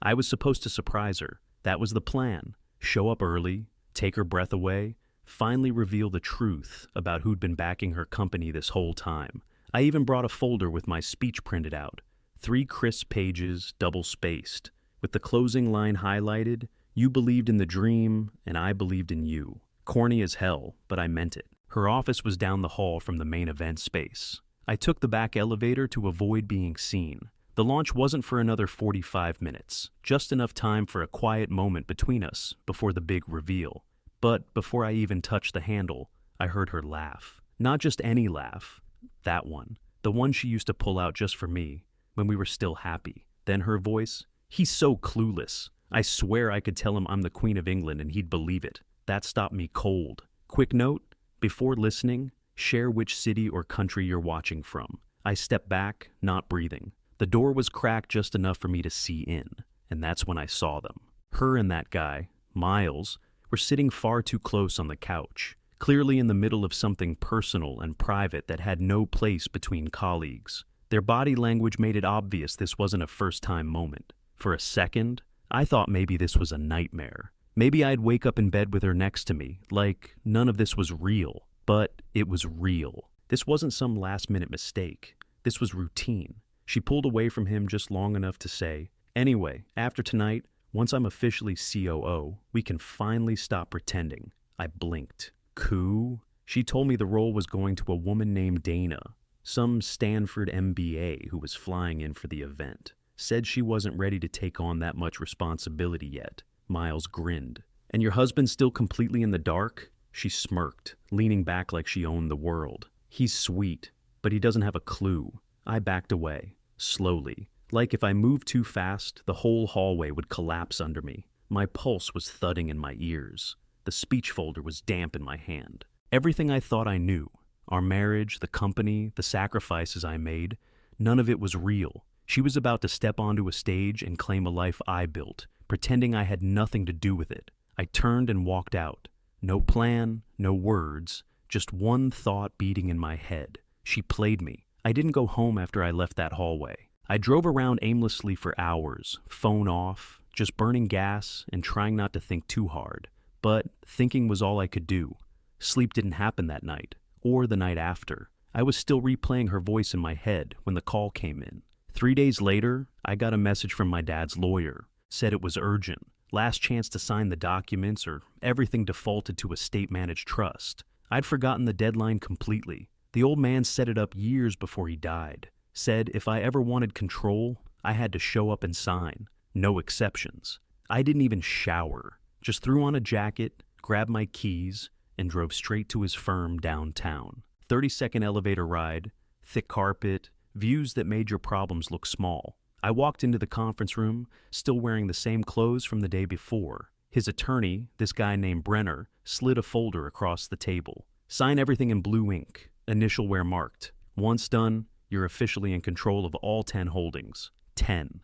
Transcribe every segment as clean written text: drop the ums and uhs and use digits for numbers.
I was supposed to surprise her. That was the plan. Show up early, take her breath away, finally reveal the truth about who'd been backing her company this whole time. I even brought a folder with my speech printed out. 3 crisp pages, double-spaced. With the closing line highlighted, "You believed in the dream, and I believed in you." Corny as hell, but I meant it. Her office was down the hall from the main event space. I took the back elevator to avoid being seen. The launch wasn't for another 45 minutes, just enough time for a quiet moment between us before the big reveal. But before I even touched the handle, I heard her laugh. Not just any laugh, that one. The one she used to pull out just for me, when we were still happy. Then her voice, "He's so clueless. I swear I could tell him I'm the Queen of England and he'd believe it." That stopped me cold. Quick note, before listening, share which city or country you're watching from. I stepped back, not breathing. The door was cracked just enough for me to see in, and that's when I saw them. Her and that guy, Miles, were sitting far too close on the couch, clearly in the middle of something personal and private that had no place between colleagues. Their body language made it obvious this wasn't a first-time moment. For a second, I thought maybe this was a nightmare. Maybe I'd wake up in bed with her next to me, like none of this was real. But it was real. This wasn't some last-minute mistake. This was routine. She pulled away from him just long enough to say, "Anyway, after tonight, once I'm officially COO, we can finally stop pretending." I blinked. Coup? She told me the role was going to a woman named Dana, some Stanford MBA who was flying in for the event. Said she wasn't ready to take on that much responsibility yet. Miles grinned. "And your husband's still completely in the dark?" She smirked, leaning back like she owned the world. "He's sweet, but he doesn't have a clue." I backed away, slowly. Like if I moved too fast, the whole hallway would collapse under me. My pulse was thudding in my ears. The speech folder was damp in my hand. Everything I thought I knew, our marriage, the company, the sacrifices I made, none of it was real. She was about to step onto a stage and claim a life I built, pretending I had nothing to do with it. I turned and walked out. No plan, no words, just one thought beating in my head. She played me. I didn't go home after I left that hallway. I drove around aimlessly for hours, phone off, just burning gas and trying not to think too hard. But thinking was all I could do. Sleep didn't happen that night, or the night after. I was still replaying her voice in my head when the call came in. 3 days later, I got a message from my dad's lawyer. Said it was urgent. Last chance to sign the documents or everything defaulted to a state-managed trust. I'd forgotten the deadline completely. The old man set it up years before he died. Said if I ever wanted control, I had to show up and sign. No exceptions. I didn't even shower. Just threw on a jacket, grabbed my keys, and drove straight to his firm downtown. 30-second elevator ride, thick carpet, views that made your problems look small. I walked into the conference room, still wearing the same clothes from the day before. His attorney, this guy named Brenner, slid a folder across the table. "Sign everything in blue ink. Initial where marked. Once done, you're officially in control of all 10 holdings." 10.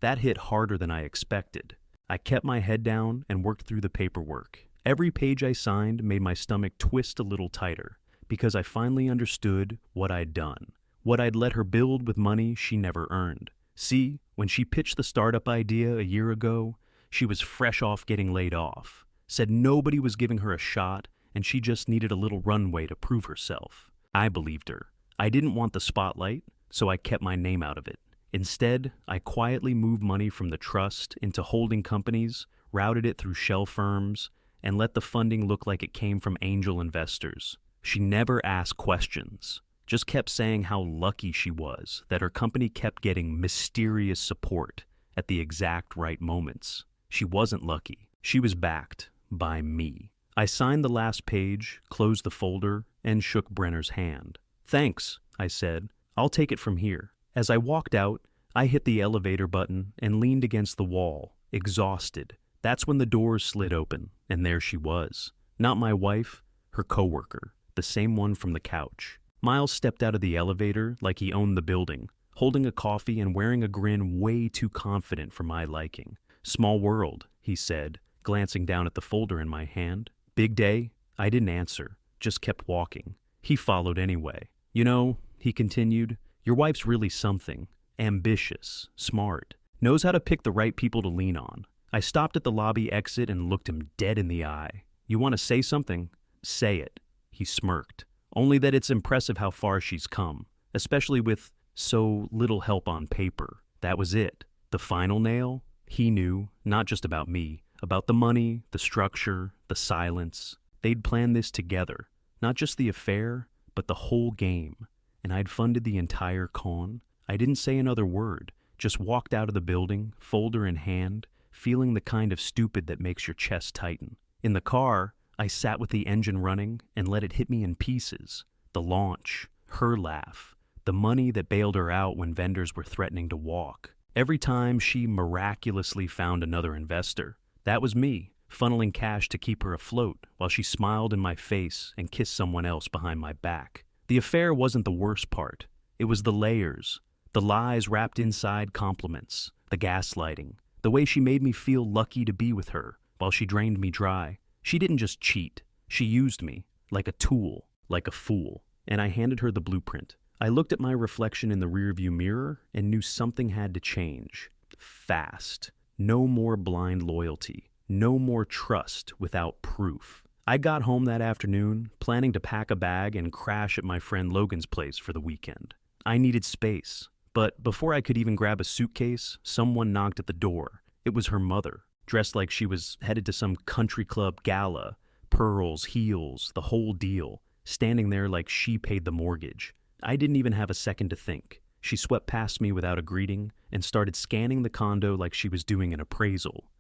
That hit harder than I expected. I kept my head down and worked through the paperwork. Every page I signed made my stomach twist a little tighter, because I finally understood what I'd done. What I'd let her build with money she never earned. See, when she pitched the startup idea a year ago, she was fresh off getting laid off. Said nobody was giving her a shot, and she just needed a little runway to prove herself. I believed her. I didn't want the spotlight, so I kept my name out of it. Instead, I quietly moved money from the trust into holding companies, routed it through shell firms, and let the funding look like it came from angel investors. She never asked questions, just kept saying how lucky she was that her company kept getting mysterious support at the exact right moments. She wasn't lucky. She was backed by me. I signed the last page, closed the folder, and shook Brenner's hand. "Thanks," I said. "I'll take it from here." As I walked out, I hit the elevator button and leaned against the wall, exhausted. That's when the doors slid open, and there she was. Not my wife, her coworker, the same one from the couch. Miles stepped out of the elevator like he owned the building, holding a coffee and wearing a grin way too confident for my liking. "Small world," he said, glancing down at the folder in my hand. "Big day?" I didn't answer, just kept walking. He followed anyway. "You know," he continued, "your wife's really something. Ambitious, smart. Knows how to pick the right people to lean on. I stopped at the lobby exit and looked him dead in the eye. You want to say something? Say it. He smirked. Only that it's impressive how far she's come, especially with so little help on paper. That was it. The final nail? He knew, not just about me, about the money, the structure, the silence. They'd planned this together. Not just the affair, but the whole game. And I'd funded the entire con. I didn't say another word, just walked out of the building, folder in hand, feeling the kind of stupid that makes your chest tighten. In the car, I sat with the engine running and let it hit me in pieces. The launch, her laugh, the money that bailed her out when vendors were threatening to walk. Every time she miraculously found another investor. That was me, funneling cash to keep her afloat while she smiled in my face and kissed someone else behind my back. The affair wasn't the worst part. It was the layers, the lies wrapped inside compliments, the gaslighting, the way she made me feel lucky to be with her while she drained me dry. She didn't just cheat. She used me, like a tool, like a fool. And I handed her the blueprint. I looked at my reflection in the rearview mirror and knew something had to change. Fast. No more blind loyalty. No more trust without proof. I got home that afternoon, planning to pack a bag and crash at my friend Logan's place for the weekend. I needed space. But before I could even grab a suitcase, someone knocked at the door. It was her mother, dressed like she was headed to some country club gala, pearls, heels, the whole deal, standing there like she paid the mortgage. I didn't even have a second to think. She swept past me without a greeting and started scanning the condo like she was doing an appraisal.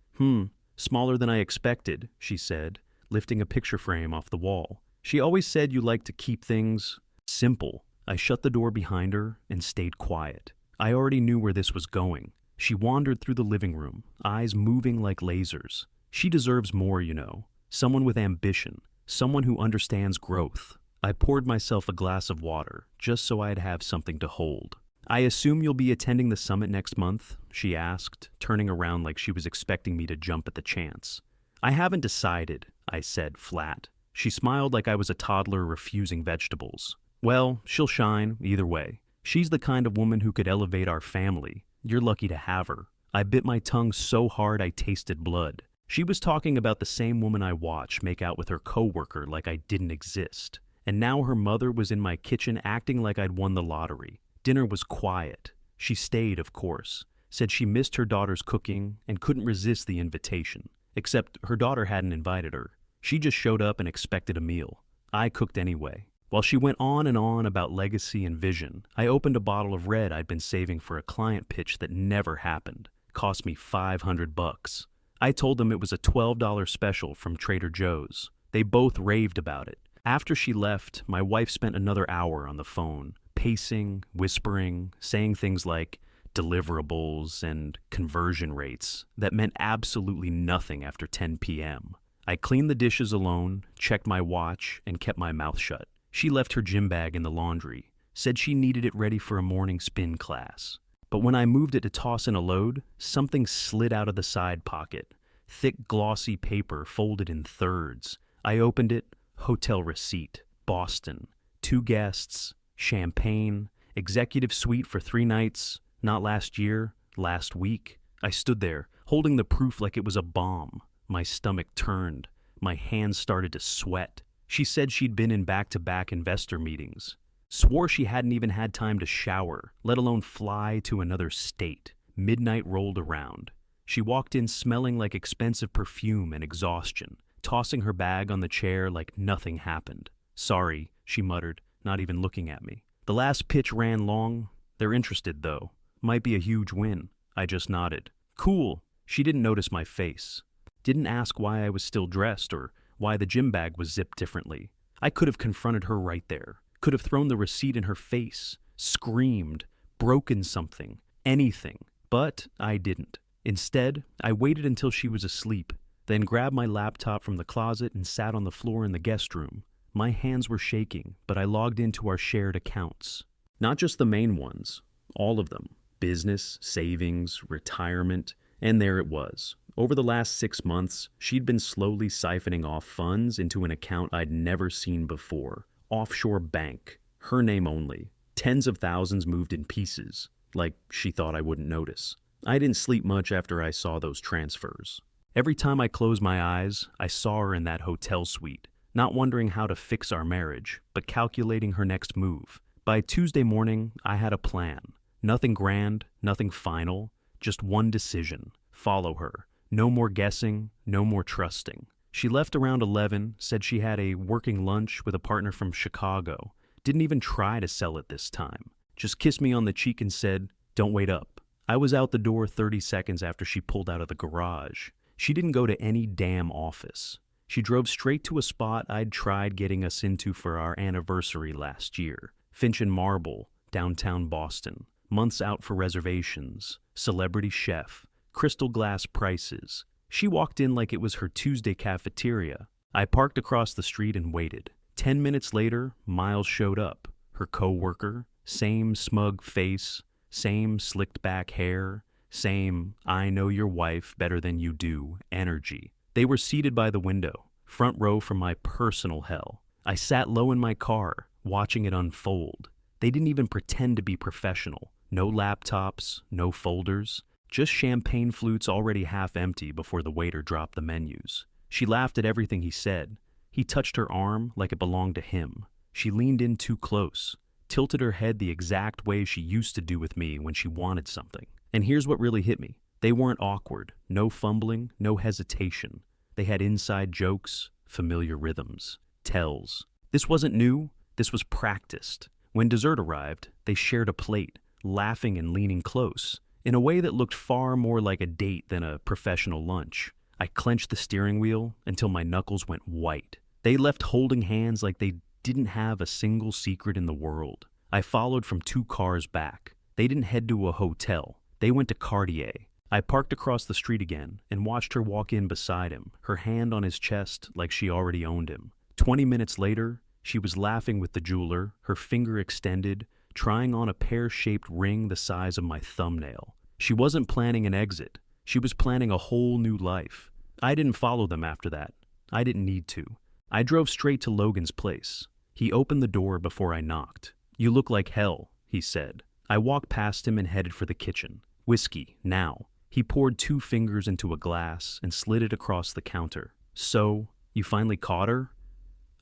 Smaller than I expected, she said, lifting a picture frame off the wall. She always said you like to keep things simple. I shut the door behind her and stayed quiet. I already knew where this was going. She wandered through the living room, eyes moving like lasers. She deserves more, you know. Someone with ambition. Someone who understands growth. I poured myself a glass of water, just so I'd have something to hold. I assume you'll be attending the summit next month, she asked, turning around like she was expecting me to jump at the chance. I haven't decided, I said, flat. She smiled like I was a toddler refusing vegetables. Well, she'll shine, either way. She's the kind of woman who could elevate our family. You're lucky to have her. I bit my tongue so hard I tasted blood. She was talking about the same woman I watch make out with her coworker like I didn't exist. And now her mother was in my kitchen acting like I'd won the lottery. Dinner was quiet. She stayed, of course. Said she missed her daughter's cooking and couldn't resist the invitation. Except her daughter hadn't invited her. She just showed up and expected a meal. I cooked anyway. While she went on and on about legacy and vision, I opened a bottle of red I'd been saving for a client pitch that never happened. Cost me $500. I told them it was a $12 special from Trader Joe's. They both raved about it. After she left, my wife spent another hour on the phone, pacing, whispering, saying things like deliverables and conversion rates that meant absolutely nothing after 10 p.m. I cleaned the dishes alone, checked my watch, and kept my mouth shut. She left her gym bag in the laundry, said she needed it ready for a morning spin class. But when I moved it to toss in a load, something slid out of the side pocket. Thick, glossy paper folded in thirds. I opened it. Hotel receipt. Boston. 2 guests. Champagne. Executive suite for 3 nights. Not last year. Last week. I stood there, holding the proof like it was a bomb. My stomach turned. My hands started to sweat. She said she'd been in back-to-back investor meetings. Swore she hadn't even had time to shower, let alone fly to another state. Midnight rolled around. She walked in smelling like expensive perfume and exhaustion, tossing her bag on the chair like nothing happened. Sorry, she muttered, not even looking at me. The last pitch ran long. They're interested, though. Might be a huge win. I just nodded. Cool. She didn't notice my face. Didn't ask why I was still dressed or why the gym bag was zipped differently. I could have confronted her right there. Could have thrown the receipt in her face, screamed, broken something, anything. But I didn't. Instead, I waited until she was asleep, then grabbed my laptop from the closet and sat on the floor in the guest room. My hands were shaking, but I logged into our shared accounts. Not just the main ones, all of them. Business, savings, retirement, and there it was. Over the last 6 months, she'd been slowly siphoning off funds into an account I'd never seen before. Offshore bank. Her name only. Tens of thousands moved in pieces, like she thought I wouldn't notice. I didn't sleep much after I saw those transfers. Every time I closed my eyes, I saw her in that hotel suite, not wondering how to fix our marriage, but calculating her next move. By Tuesday morning, I had a plan. Nothing grand, nothing final, just one decision. Follow her. No more guessing, no more trusting. She left around 11, said she had a working lunch with a partner from Chicago. Didn't even try to sell it this time. Just kissed me on the cheek and said, "Don't wait up." I was out the door 30 seconds after she pulled out of the garage. She didn't go to any damn office. She drove straight to a spot I'd tried getting us into for our anniversary last year. Finch and Marble, downtown Boston. Months out for reservations. Celebrity chef. Crystal glass prices. She walked in like it was her Tuesday cafeteria. I parked across the street and waited. 10 minutes later, Miles showed up. Her co-worker. Same smug face. Same slicked back hair. Same, I know your wife better than you do, energy. They were seated by the window, front row from my personal hell. I sat low in my car, watching it unfold. They didn't even pretend to be professional. No laptops, no folders, just champagne flutes already half empty before the waiter dropped the menus. She laughed at everything he said. He touched her arm like it belonged to him. She leaned in too close, tilted her head the exact way she used to do with me when she wanted something. And here's what really hit me. They weren't awkward, no fumbling, no hesitation. They had inside jokes, familiar rhythms, tells. This wasn't new, this was practiced. When dessert arrived, they shared a plate, laughing and leaning close, in a way that looked far more like a date than a professional lunch. I clenched the steering wheel until my knuckles went white. They left holding hands like they didn't have a single secret in the world. I followed from 2 cars back. They didn't head to a hotel. They went to Cartier. I parked across the street again and watched her walk in beside him, her hand on his chest like she already owned him. 20 minutes later, she was laughing with the jeweler, her finger extended, trying on a pear-shaped ring the size of my thumbnail. She wasn't planning an exit. She was planning a whole new life. I didn't follow them after that. I didn't need to. I drove straight to Logan's place. He opened the door before I knocked. "You look like hell," he said. I walked past him and headed for the kitchen. "Whiskey, now." He poured 2 fingers into a glass and slid it across the counter. "So, you finally caught her?"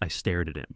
I stared at him.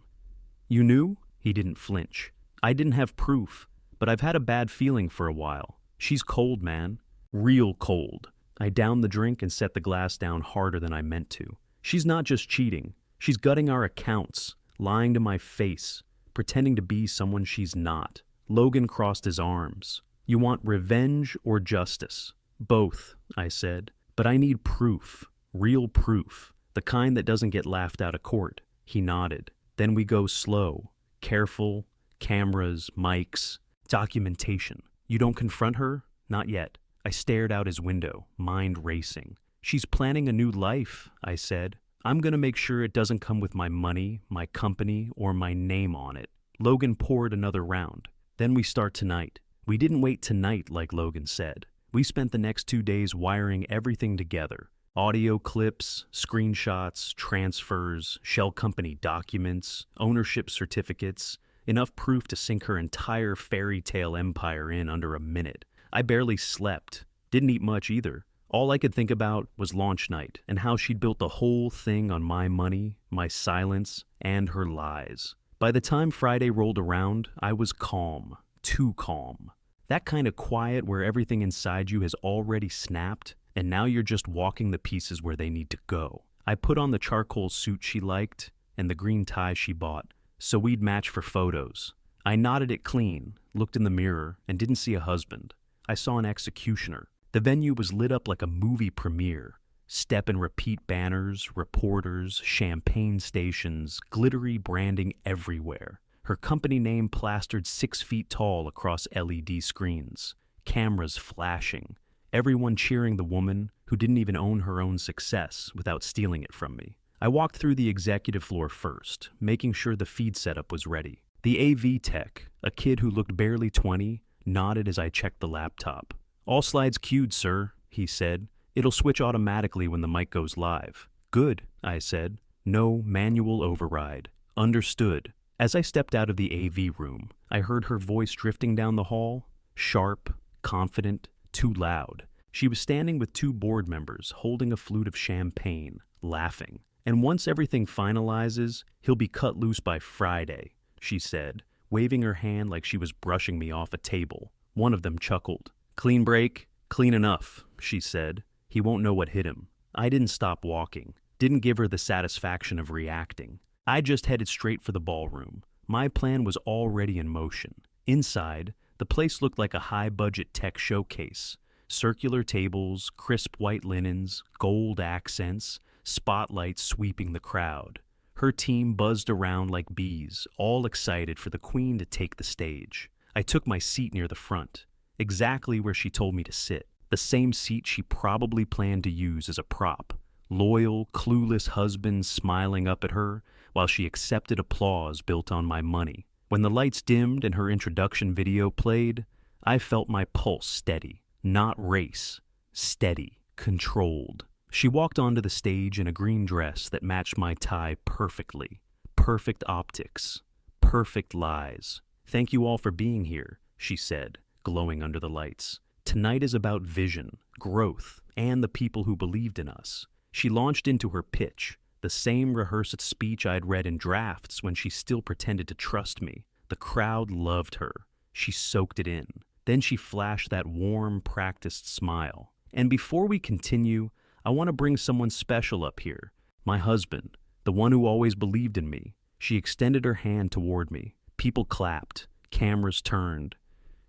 "You knew?" He didn't flinch. "I didn't have proof, but I've had a bad feeling for a while. She's cold, man. Real cold." I downed the drink and set the glass down harder than I meant to. "She's not just cheating. She's gutting our accounts, lying to my face, pretending to be someone she's not." Logan crossed his arms. "You want revenge or justice?" "Both," I said. "But I need proof. Real proof. The kind that doesn't get laughed out of court." He nodded. "Then we go slow. Careful. Cameras, mics, documentation." "You don't confront her?" "Not yet." I stared out his window, mind racing. "She's planning a new life," I said. "I'm gonna make sure it doesn't come with my money, my company, or my name on it." Logan poured another round. "Then we start tonight." We didn't wait tonight, like Logan said. We spent the next 2 days wiring everything together. Audio clips, screenshots, transfers, shell company documents, ownership certificates, enough proof to sink her entire fairy tale empire in under a minute. I barely slept. Didn't eat much either. All I could think about was launch night and how she'd built the whole thing on my money, my silence, and her lies. By the time Friday rolled around, I was calm. Too calm. That kind of quiet where everything inside you has already snapped, and now you're just walking the pieces where they need to go. I put on the charcoal suit she liked and the green tie she bought, so we'd match for photos. I knotted it clean, looked in the mirror, and didn't see a husband. I saw an executioner. The venue was lit up like a movie premiere. Step and repeat banners, reporters, champagne stations, glittery branding everywhere. Her company name plastered 6 feet tall across LED screens. Cameras flashing. Everyone cheering the woman who didn't even own her own success without stealing it from me. I walked through the executive floor first, making sure the feed setup was ready. The AV tech, a kid who looked barely 20, nodded as I checked the laptop. "All slides queued, sir," he said. "It'll switch automatically when the mic goes live." "Good," I said. "No manual override." "Understood." As I stepped out of the AV room, I heard her voice drifting down the hall, sharp, confident, too loud. She was standing with two board members holding a flute of champagne, laughing. "And once everything finalizes, he'll be cut loose by Friday," she said, waving her hand like she was brushing me off a table. One of them chuckled. "Clean break? Clean enough," she said. "He won't know what hit him." I didn't stop walking, didn't give her the satisfaction of reacting. I just headed straight for the ballroom. My plan was already in motion. Inside, the place looked like a high-budget tech showcase. Circular tables, crisp white linens, gold accents, spotlights sweeping the crowd. Her team buzzed around like bees, all excited for the queen to take the stage. I took my seat near the front, exactly where she told me to sit, the same seat she probably planned to use as a prop. Loyal, clueless husband smiling up at her while she accepted applause built on my money. When the lights dimmed and her introduction video played, I felt my pulse steady. Not race, steady, controlled. She walked onto the stage in a green dress that matched my tie perfectly. Perfect optics. Perfect lies. "Thank you all for being here," she said, glowing under the lights. "Tonight is about vision, growth, and the people who believed in us." She launched into her pitch, the same rehearsed speech I'd read in drafts when she still pretended to trust me. The crowd loved her. She soaked it in. Then she flashed that warm, practiced smile. "And before we continue, I want to bring someone special up here. My husband, the one who always believed in me." She extended her hand toward me. People clapped. Cameras turned.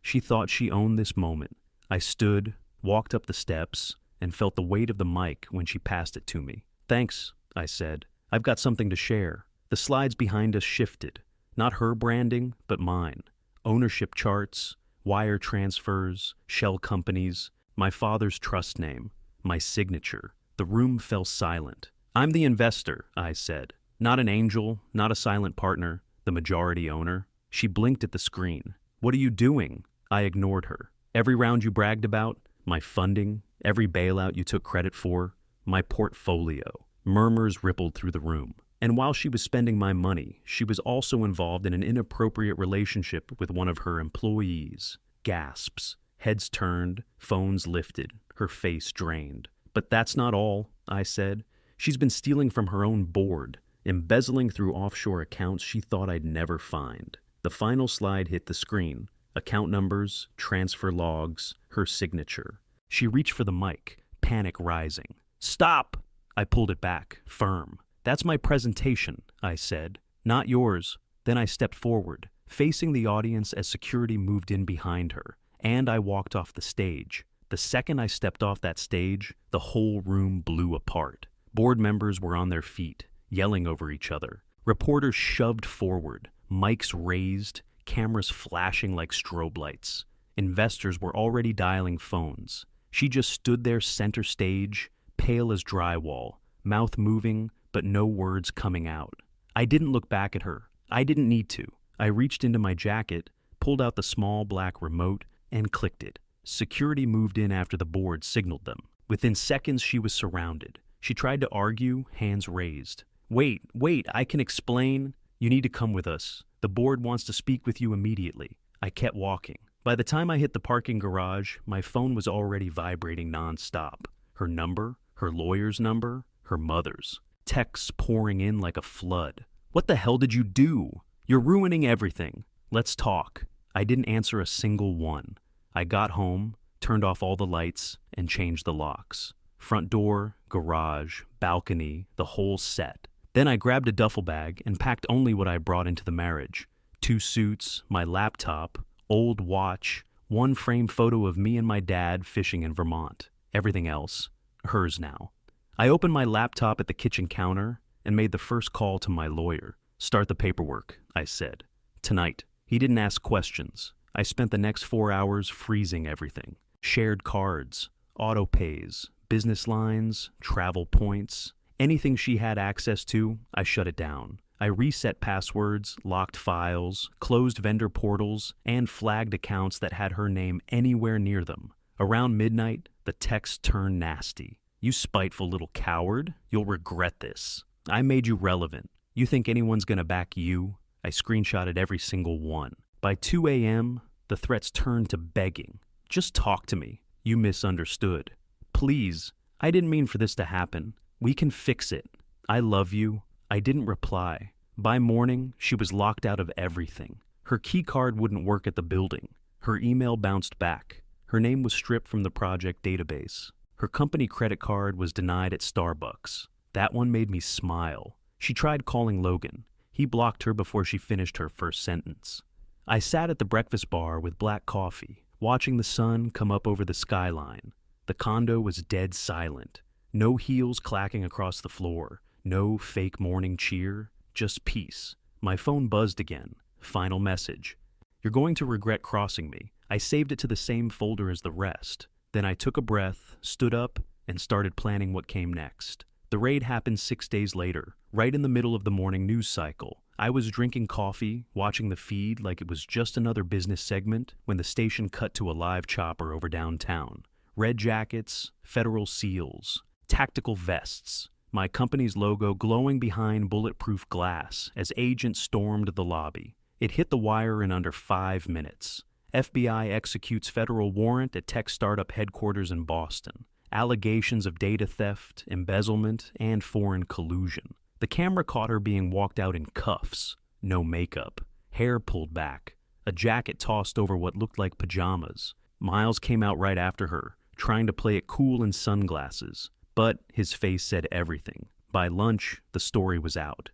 She thought she owned this moment. I stood, walked up the steps, and felt the weight of the mic when she passed it to me. "Thanks," I said. "I've got something to share." The slides behind us shifted. Not her branding, but mine. Ownership charts, wire transfers, shell companies, my father's trust name, my signature. The room fell silent. "I'm the investor," I said. "Not an angel, not a silent partner, the majority owner." She blinked at the screen. "What are you doing?" I ignored her. "Every round you bragged about, my funding, every bailout you took credit for, my portfolio." Murmurs rippled through the room. And while she was spending my money, she was also involved in an inappropriate relationship with one of her employees. Gasps. Heads turned, phones lifted, her face drained. "But that's not all," I said. "She's been stealing from her own board, embezzling through offshore accounts she thought I'd never find." The final slide hit the screen. Account numbers, transfer logs, her signature. She reached for the mic, panic rising. "Stop!" I pulled it back, firm. "That's my presentation," I said. "Not yours." Then I stepped forward, facing the audience as security moved in behind her, and I walked off the stage. The second I stepped off that stage, the whole room blew apart. Board members were on their feet, yelling over each other. Reporters shoved forward, mics raised, cameras flashing like strobe lights. Investors were already dialing phones. She just stood there center stage, pale as drywall, mouth moving, but no words coming out. I didn't look back at her. I didn't need to. I reached into my jacket, pulled out the small black remote, and clicked it. Security moved in after the board signaled them. Within seconds, she was surrounded. She tried to argue, hands raised. Wait, I can explain." "You need to come with us. The board wants to speak with you immediately." I kept walking. By the time I hit the parking garage, my phone was already vibrating nonstop. Her number, her lawyer's number, her mother's. Texts pouring in like a flood. "What the hell did you do? You're ruining everything. Let's talk." I didn't answer a single one. I got home, turned off all the lights, and changed the locks. Front door, garage, balcony, the whole set. Then I grabbed a duffel bag and packed only what I brought into the marriage. 2 suits, my laptop, old watch, one framed photo of me and my dad fishing in Vermont. Everything else, hers now. I opened my laptop at the kitchen counter and made the first call to my lawyer. "Start the paperwork," I said. "Tonight." He didn't ask questions. I spent the next 4 hours freezing everything. Shared cards, auto pays, business lines, travel points. Anything she had access to, I shut it down. I reset passwords, locked files, closed vendor portals, and flagged accounts that had her name anywhere near them. Around midnight, the texts turned nasty. "You spiteful little coward, you'll regret this. I made you relevant. You think anyone's gonna back you?" I screenshotted every single one. By 2 a.m., the threats turned to begging. "Just talk to me. You misunderstood. Please, I didn't mean for this to happen. We can fix it. I love you. I didn't reply. By morning, she was locked out of everything. Her key card wouldn't work at the building. Her email bounced back. Her name was stripped from the project database. Her company credit card was denied at Starbucks. That one made me smile. She tried calling Logan. He blocked her before she finished her first sentence. I sat at the breakfast bar with black coffee, watching the sun come up over the skyline. The condo was dead silent. No heels clacking across the floor. No fake morning cheer. Just peace. My phone buzzed again. Final message. You're going to regret crossing me. I saved it to the same folder as the rest. Then I took a breath, stood up, and started planning what came next. The raid happened 6 days later, right in the middle of the morning news cycle. I was drinking coffee, watching the feed like it was just another business segment, when the station cut to a live chopper over downtown. Red jackets, federal seals, tactical vests, my company's logo glowing behind bulletproof glass as agents stormed the lobby. It hit the wire in under 5 minutes. FBI executes federal warrant at tech startup headquarters in Boston. Allegations of data theft, embezzlement, and foreign collusion. The camera caught her being walked out in cuffs. No makeup. Hair pulled back. A jacket tossed over what looked like pajamas. Miles came out right after her, trying to play it cool in sunglasses. But his face said everything. By lunch, the story was out.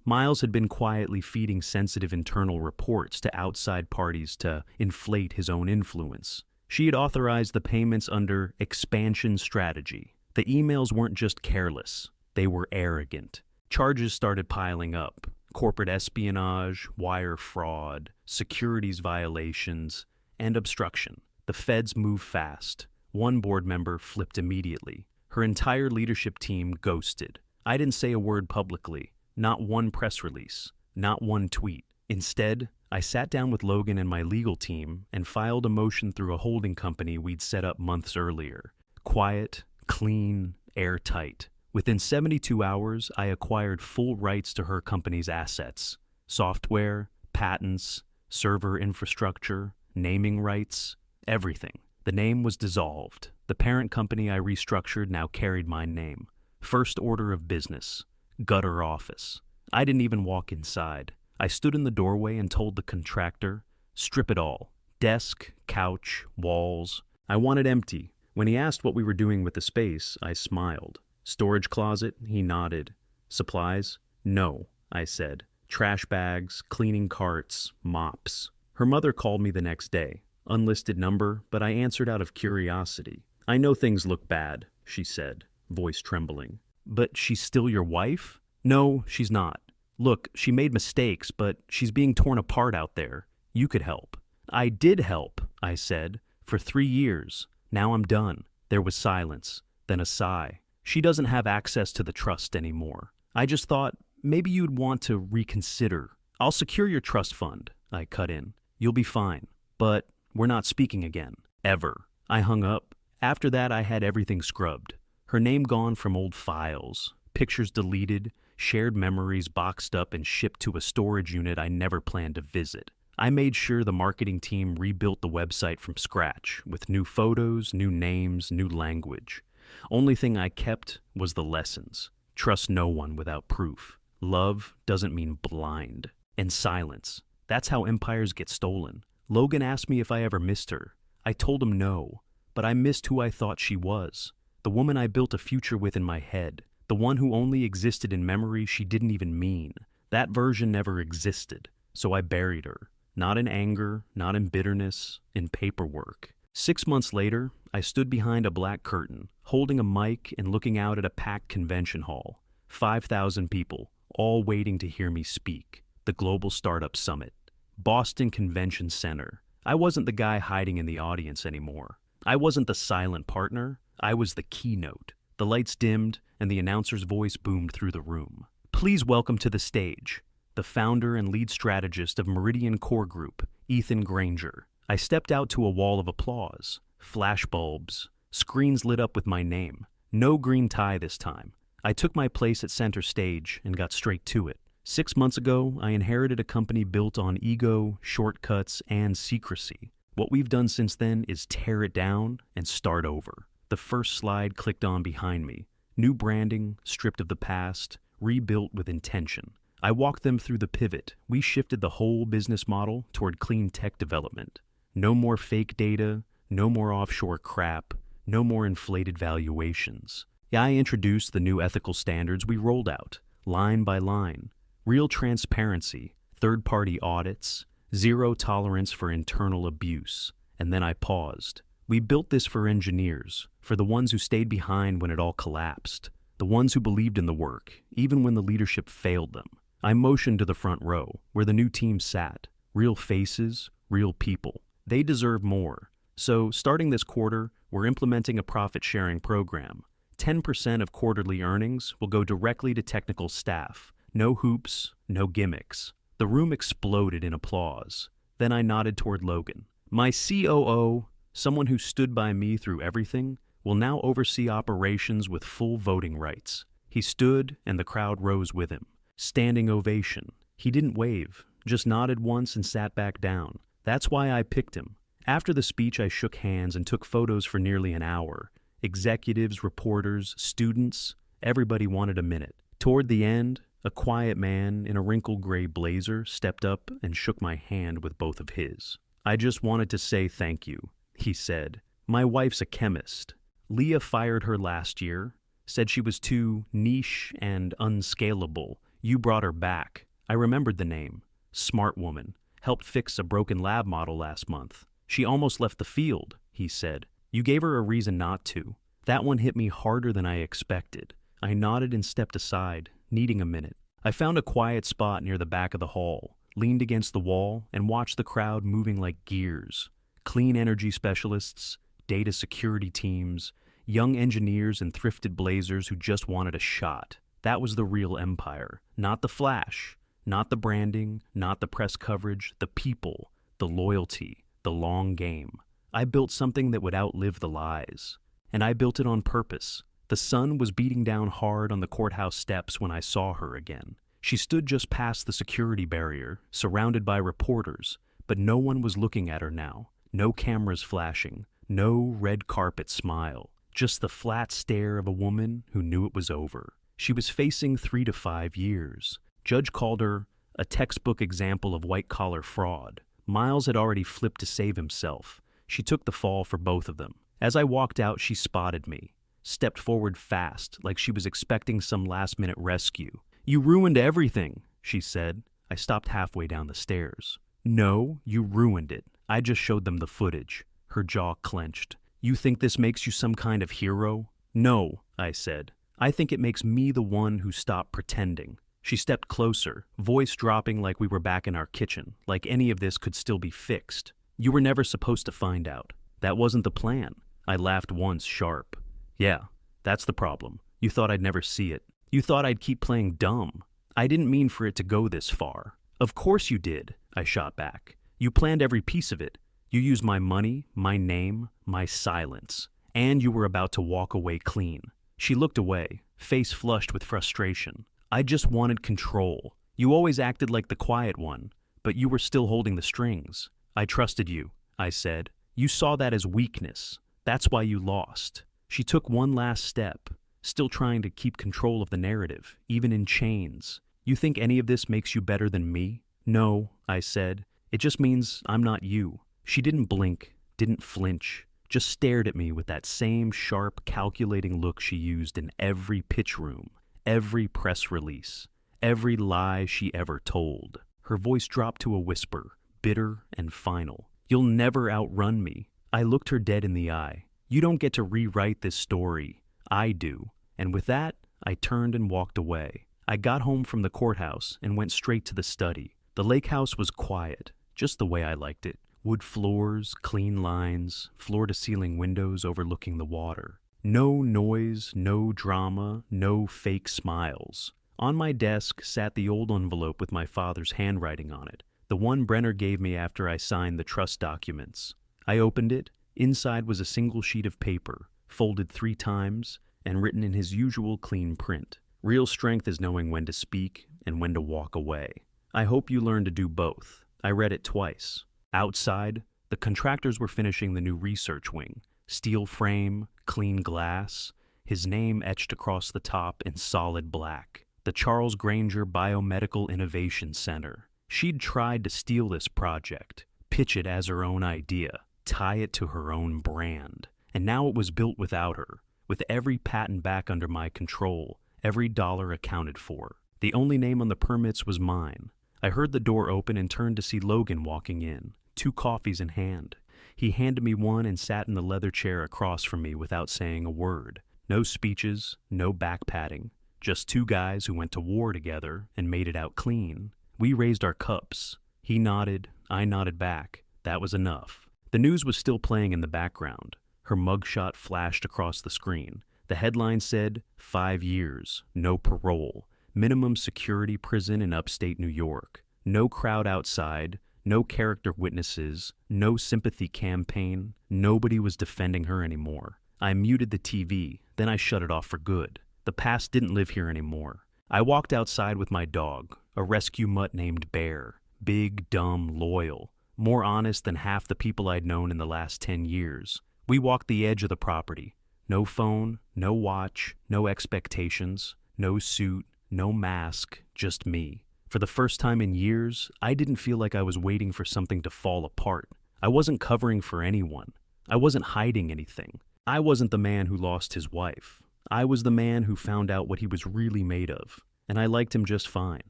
Miles had been quietly feeding sensitive internal reports to outside parties to inflate his own influence. She had authorized the payments under expansion strategy. The emails weren't just careless, they were arrogant. Charges started piling up. Corporate espionage, wire fraud, securities violations, and obstruction. The feds moved fast. One board member flipped immediately. Her entire leadership team ghosted. I didn't say a word publicly. Not one press release. Not one tweet. Instead, I sat down with Logan and my legal team and filed a motion through a holding company we'd set up months earlier. Quiet, clean, airtight. Within 72 hours, I acquired full rights to her company's assets. Software, patents, server infrastructure, naming rights, everything. The name was dissolved. The parent company I restructured now carried my name. First order of business. Gutter office. I didn't even walk inside. I stood in the doorway and told the contractor, strip it all. Desk, couch, walls. I want it empty. When he asked what we were doing with the space, I smiled. Storage closet? He nodded. Supplies? No, I said. Trash bags, cleaning carts, mops. Her mother called me the next day. Unlisted number, but I answered out of curiosity. I know things look bad, she said, voice trembling. But she's still your wife? No, she's not. Look, she made mistakes, but she's being torn apart out there. You could help. I did help, I said, for 3 years. Now I'm done. There was silence, then a sigh. She doesn't have access to the trust anymore. I just thought, maybe you'd want to reconsider. I'll secure your trust fund, I cut in. You'll be fine. But we're not speaking again. Ever. I hung up. After that, I had everything scrubbed. Her name gone from old files. Pictures deleted. Shared memories boxed up and shipped to a storage unit I never planned to visit. I made sure the marketing team rebuilt the website from scratch, with new photos, new names, new language. Only thing I kept was the lessons. Trust no one without proof. Love doesn't mean blind. And silence. That's how empires get stolen. Logan asked me if I ever missed her. I told him no, but I missed who I thought she was. The woman I built a future with in my head. The one who only existed in memory she didn't even mean. That version never existed, so I buried her. Not in anger, not in bitterness, in paperwork. 6 months later, I stood behind a black curtain, holding a mic and looking out at a packed convention hall. 5,000 people, all waiting to hear me speak. The Global Startup Summit. Boston Convention Center. I wasn't the guy hiding in the audience anymore. I wasn't the silent partner. I was the keynote. The lights dimmed, and the announcer's voice boomed through the room. Please welcome to the stage, the founder and lead strategist of Meridian Core Group, Ethan Granger. I stepped out to a wall of applause. Flashbulbs. Screens lit up with my name. No green tie this time. I took my place at center stage and got straight to it. 6 months ago, I inherited a company built on ego, shortcuts, and secrecy. What we've done since then is tear it down and start over. The first slide clicked on behind me. New branding, stripped of the past, rebuilt with intention. I walked them through the pivot. We shifted the whole business model toward clean tech development. No more fake data, no more offshore crap, no more inflated valuations. Yeah, I introduced the new ethical standards we rolled out, line by line. Real transparency, third-party audits, zero tolerance for internal abuse. And then I paused. We built this for engineers, for the ones who stayed behind when it all collapsed, the ones who believed in the work, even when the leadership failed them. I motioned to the front row, where the new team sat. Real faces, real people. They deserve more. So, starting this quarter, we're implementing a profit-sharing program. 10% of quarterly earnings will go directly to technical staff. No hoops, no gimmicks. The room exploded in applause. Then I nodded toward Logan. My COO, someone who stood by me through everything, will now oversee operations with full voting rights. He stood, and the crowd rose with him. Standing ovation. He didn't wave, just nodded once and sat back down. That's why I picked him. After the speech, I shook hands and took photos for nearly an hour. Executives, reporters, students, everybody wanted a minute. Toward the end, a quiet man in a wrinkled gray blazer stepped up and shook my hand with both of his. I just wanted to say thank you, he said. My wife's a chemist. Leah fired her last year, said she was too niche and unscalable. You brought her back. I remembered the name. Smart woman. Helped fix a broken lab model last month. She almost left the field, he said. You gave her a reason not to. That one hit me harder than I expected. I nodded and stepped aside, needing a minute. I found a quiet spot near the back of the hall, leaned against the wall, and watched the crowd moving like gears. Clean energy specialists, data security teams, young engineers and thrifted blazers who just wanted a shot. That was the real empire. Not the flash, not the branding, not the press coverage, the people, the loyalty, the long game. I built something that would outlive the lies. And I built it on purpose. The sun was beating down hard on the courthouse steps when I saw her again. She stood just past the security barrier, surrounded by reporters, but no one was looking at her now. No cameras flashing, no red carpet smile, just the flat stare of a woman who knew it was over. She was facing 3 to 5 years. Judge called her a textbook example of white-collar fraud. Miles had already flipped to save himself. She took the fall for both of them. As I walked out, she spotted me, stepped forward fast, like she was expecting some last-minute rescue. You ruined everything, she said. I stopped halfway down the stairs. No, you ruined it. I just showed them the footage. Her jaw clenched. You think this makes you some kind of hero? No, I said. I think it makes me the one who stopped pretending. She stepped closer, voice dropping like we were back in our kitchen, like any of this could still be fixed. You were never supposed to find out. That wasn't the plan. I laughed once, sharp. Yeah, that's the problem. You thought I'd never see it. You thought I'd keep playing dumb. I didn't mean for it to go this far. Of course you did, I shot back. You planned every piece of it. You used my money, my name, my silence. And you were about to walk away clean. She looked away, face flushed with frustration. I just wanted control. You always acted like the quiet one, but you were still holding the strings. I trusted you, I said. You saw that as weakness. That's why you lost. She took one last step, still trying to keep control of the narrative, even in chains. You think any of this makes you better than me? No, I said. It just means I'm not you. She didn't blink, didn't flinch, just stared at me with that same sharp, calculating look she used in every pitch room, every press release, every lie she ever told. Her voice dropped to a whisper, bitter and final. You'll never outrun me. I looked her dead in the eye. You don't get to rewrite this story. I do. And with that, I turned and walked away. I got home from the courthouse and went straight to the study. The lake house was quiet, just the way I liked it. Wood floors, clean lines, floor-to-ceiling windows overlooking the water. No noise, no drama, no fake smiles. On my desk sat the old envelope with my father's handwriting on it, the one Brenner gave me after I signed the trust documents. I opened it. Inside was a single sheet of paper, folded 3 times, and written in his usual clean print. Real strength is knowing when to speak and when to walk away. I hope you learn to do both. I read it twice. Outside, The contractors were finishing the new research wing. Steel frame, clean glass, his name etched across the top in solid black. The Charles Granger Biomedical Innovation Center. She'd tried to steal this project, pitch it as her own idea, tie it to her own brand. And now it was built without her, with every patent back under my control, every dollar accounted for. The only name on the permits was mine. I heard the door open and turned to see Logan walking in, 2 coffees in hand. He handed me one and sat in the leather chair across from me without saying a word. No speeches, no back patting, just 2 guys who went to war together and made it out clean. We raised our cups. He nodded, I nodded back. That was enough. The news was still playing in the background. Her mugshot flashed across the screen. The headline said, 5 years, no parole, minimum security prison in upstate New York. No crowd outside, no character witnesses, no sympathy campaign. Nobody was defending her anymore. I muted the TV, then I shut it off for good. The past didn't live here anymore. I walked outside with my dog, a rescue mutt named Bear. Big, dumb, loyal. More honest than half the people I'd known in the last 10 years. We walked the edge of the property. No phone, no watch, no expectations, no suit, no mask, just me. For the first time in years, I didn't feel like I was waiting for something to fall apart. I wasn't covering for anyone. I wasn't hiding anything. I wasn't the man who lost his wife. I was the man who found out what he was really made of, and I liked him just fine.